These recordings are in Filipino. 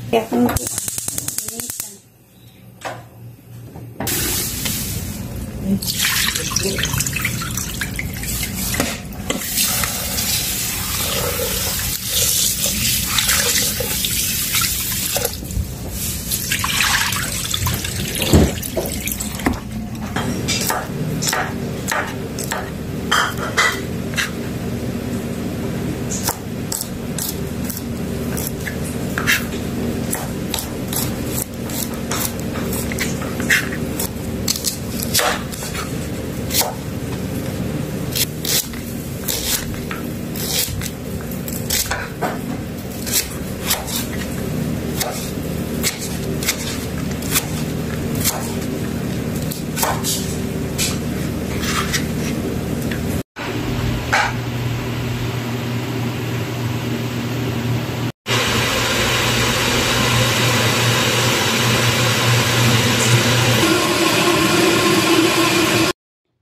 Kaya kung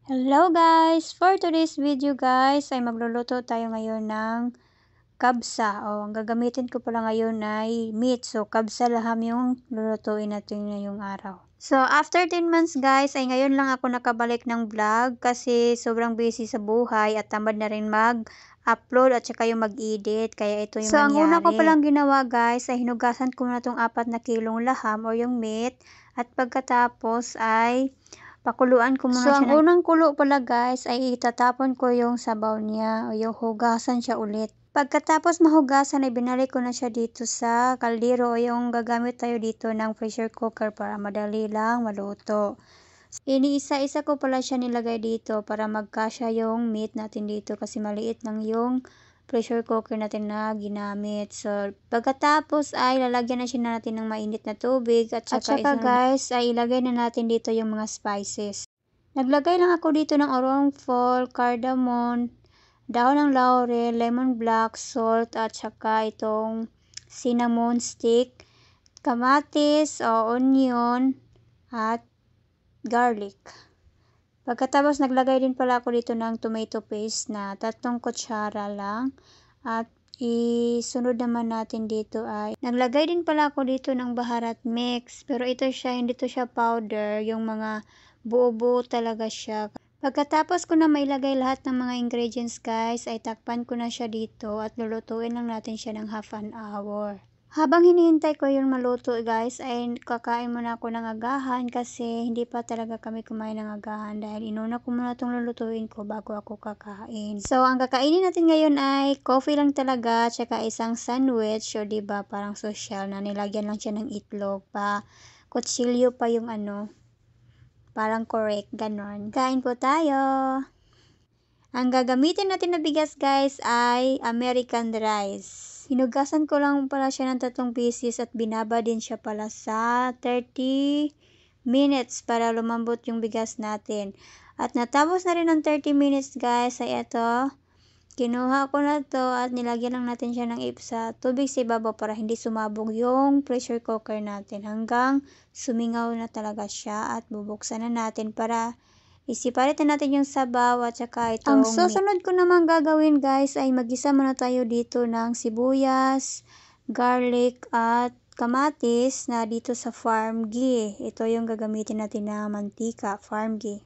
hello guys! For today's video guys, ay magluluto tayo ngayon ng kabsa. Ang gagamitin ko pala ngayon ay meat. So, kabsa laham yung lulutuin natin ngayong araw. So, after 10 months guys, ay ngayon lang ako nakabalik ng vlog kasi sobrang busy sa buhay at tamad na rin mag-upload at saka yung mag-edit. Kaya ito yung nangyari. So, ang una ko palang ginawa guys ay hinugasan ko na itong 4 na kilong laham o yung meat. At pagkatapos ay pakuluan ko muna siya. So, ang unang kulo pala guys ay itatapon ko yung sabaw niya o yung hugasan siya ulit. Pagkatapos mahugasan ay binalik ko na siya dito sa kaldero o yung gagamit tayo dito ng pressure cooker para madali lang maluto. Iniisa-isa ko pala siya nilagay dito para magkasya yung meat natin dito kasi maliit lang yung pressure cooker natin na ginamit. So, pagkatapos ay lalagyan na siya natin ng mainit na tubig at saka guys ay ilagay na natin dito yung mga spices. Naglagay lang ako dito ng aronfol, cardamom, dahon ng laurel, lemon black, salt at saka itong cinnamon stick, kamatis o onion at garlic. Pagkatapos naglagay din pala ako dito ng tomato paste na 3 kutsara lang at isunod naman natin dito ay naglagay din pala ako dito ng baharat mix pero ito siya hindi to siya powder, yung mga buo-buo talaga siya. Pagkatapos ko na mailagay lahat ng mga ingredients guys ay takpan ko na siya dito at lulutuin lang natin siya ng half an hour. Habang hinihintay ko yung maluto guys ay kakain muna ako ng agahan kasi hindi pa talaga kami kumain ng agahan dahil inuna ko muna itong lulutuin ko bago ako kakain. So ang kakainin natin ngayon ay coffee lang talaga tsaka isang sandwich o diba parang social na nilagyan lang siya ng itlog pa kutsilyo pa yung ano parang correct ganon. Kain po tayo! Ang gagamitin natin na bigas guys ay American rice. Hinugasan ko lang pala siya ng 3 pieces at binaba din siya pala sa 30 minutes para lumambot yung bigas natin. At natapos na rin ng 30 minutes guys ay ito. Kinuha ko na to at nilagyan lang natin siya ng sa tubig sa ibabaw para hindi sumabog yung pressure cooker natin hanggang sumingaw na talaga siya at bubuksan na natin para i-separate natin yung sabaw at saka itong meat. Ang susunod ko naman gagawin guys ay mag-isa muna tayo dito ng sibuyas, garlic at kamatis na dito sa farm ghee. Ito yung gagamitin natin na mantika, farm ghee.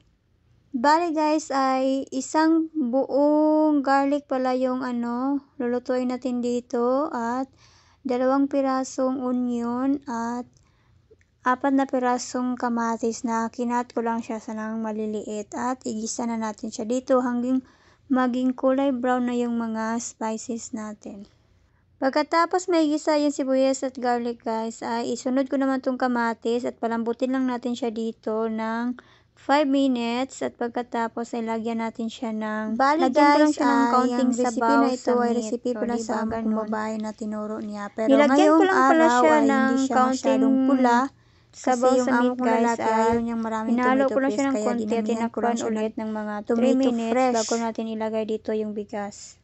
Bali guys ay isang buong garlic pala yung lulutuin natin dito at 2 pirasong onion at 4 na pirasong kamatis na kinat ko lang siya sa nang maliliit at igisa na natin siya dito hanggang maging kulay brown na yung mga spices natin. Pagkatapos may gisa yung sibuyas at garlic guys ay isunod ko naman tong kamatis at palambutin lang natin siya dito ng 5 minutes at pagkatapos ay lagyan natin siya ng lagyan ko lang siya ng kaunting sabaw na ito ay recipe pala sa aming babae na tinuro niya pero nilagyan ko lang pala siya ng kaunting pula sabaw sa meat guys ay hinalo ko lang siya ng konti at tinakpan ulit ng mga 3 minutes bago natin ilagay dito yung bigas.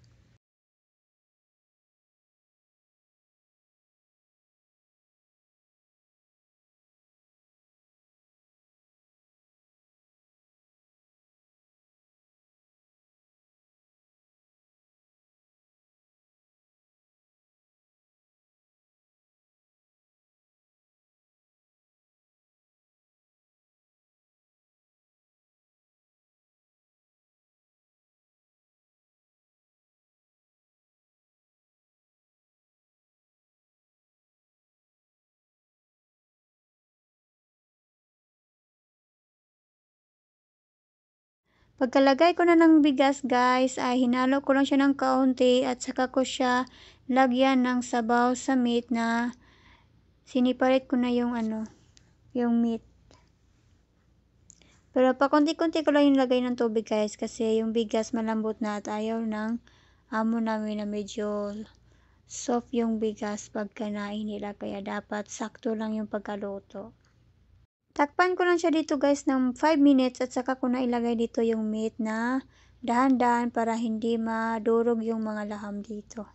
Pagkalagay ko na ng bigas guys, ay hinalo ko lang siya ng kaunti at saka ko siya lagyan ng sabaw sa meat na siniparate ko na yung yung meat. Pero pakunti-kunti ko lang yung lagay ng tubig guys kasi yung bigas malambot na at ayaw ng amo namin na medyo soft yung bigas pagka nila kaya dapat sakto lang yung pagkaluto. Takpan ko lang siya dito guys ng 5 minutes at saka ko na ilagay dito yung meat na dahan-dahan para hindi madurog yung mga laham dito.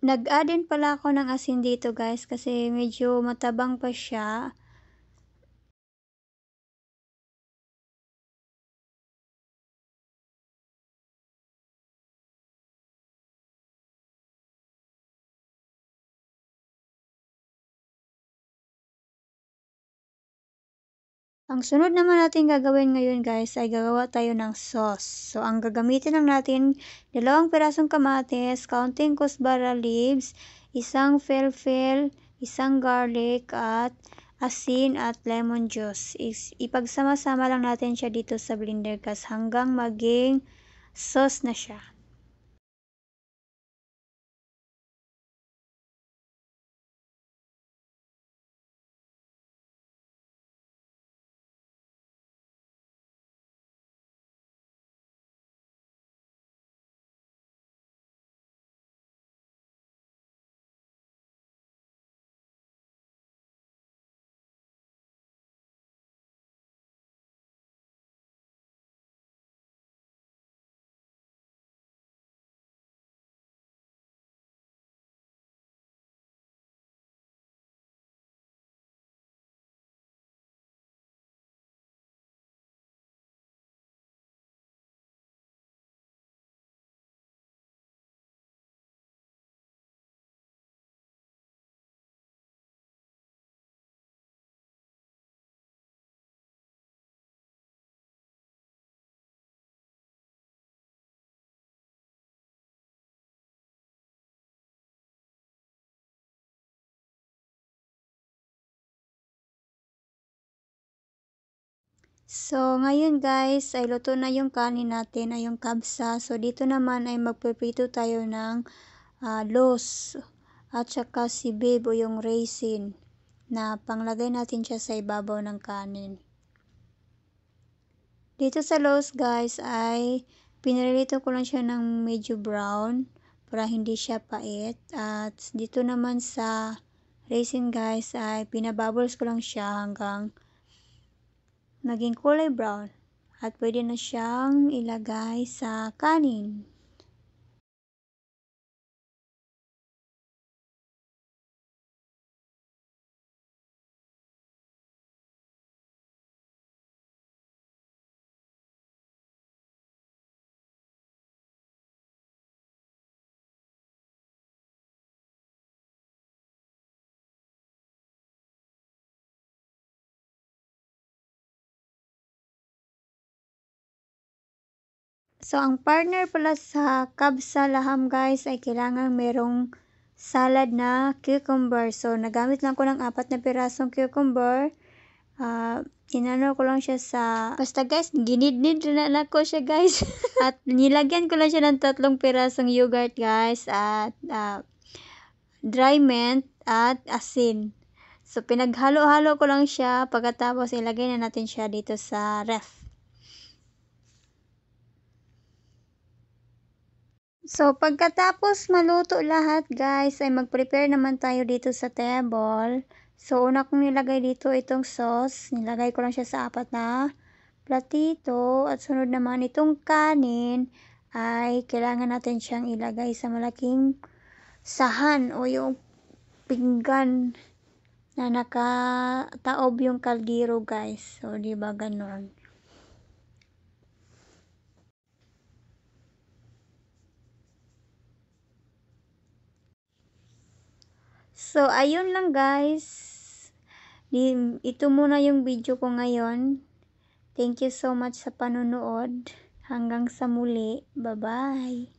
Nag-add din pala ako ng asin dito guys kasi medyo matabang pa siya. Ang sunod naman natin gagawin ngayon guys ay gagawa tayo ng sauce. So ang gagamitin lang natin, 2 pirasong kamatis, kaunting kusbara leaves, isang felfel, isang garlic at asin at lemon juice. Ipagsama-sama lang natin siya dito sa blender guys hanggang maging sauce na siya. So, ngayon guys, ay luto na yung kanin natin, ay yung kabsa. So, dito naman ay magpiprito tayo ng los at saka si babe o yung raisin na panglagay natin siya sa ibabaw ng kanin. Dito sa los guys ay pinirito ko lang siya ng medyo brown para hindi siya pait. At dito naman sa raisin guys ay pinabubbles ko lang siya hanggang naging kulay brown at pwede na siyang ilagay sa kanin. So, ang partner pala sa kabsa laham guys ay kailangan merong salad na cucumber. So, nagamit lang ko ng 4 na pirasong cucumber. Inano ko lang siya sa, basta guys, ginidnid na ko siya guys. At nilagyan ko lang siya ng 3 pirasong yogurt guys. At dry mint at asin. So, pinaghalo-halo ko lang siya. Pagkatapos, ilagay na natin siya dito sa ref. So, pagkatapos maluto lahat, guys, ay mag-prepare naman tayo dito sa table. So, una kong nilagay dito itong sauce. Nilagay ko lang siya sa 4 na platito. At sunod naman itong kanin ay kailangan natin siyang ilagay sa malaking sahan o yung pinggan na nakataob yung kaldero, guys. So, di ba ganon? So, ayun lang, guys. Ito muna yung video ko ngayon. Thank you so much sa panonood. Hanggang sa muli. Bye-bye.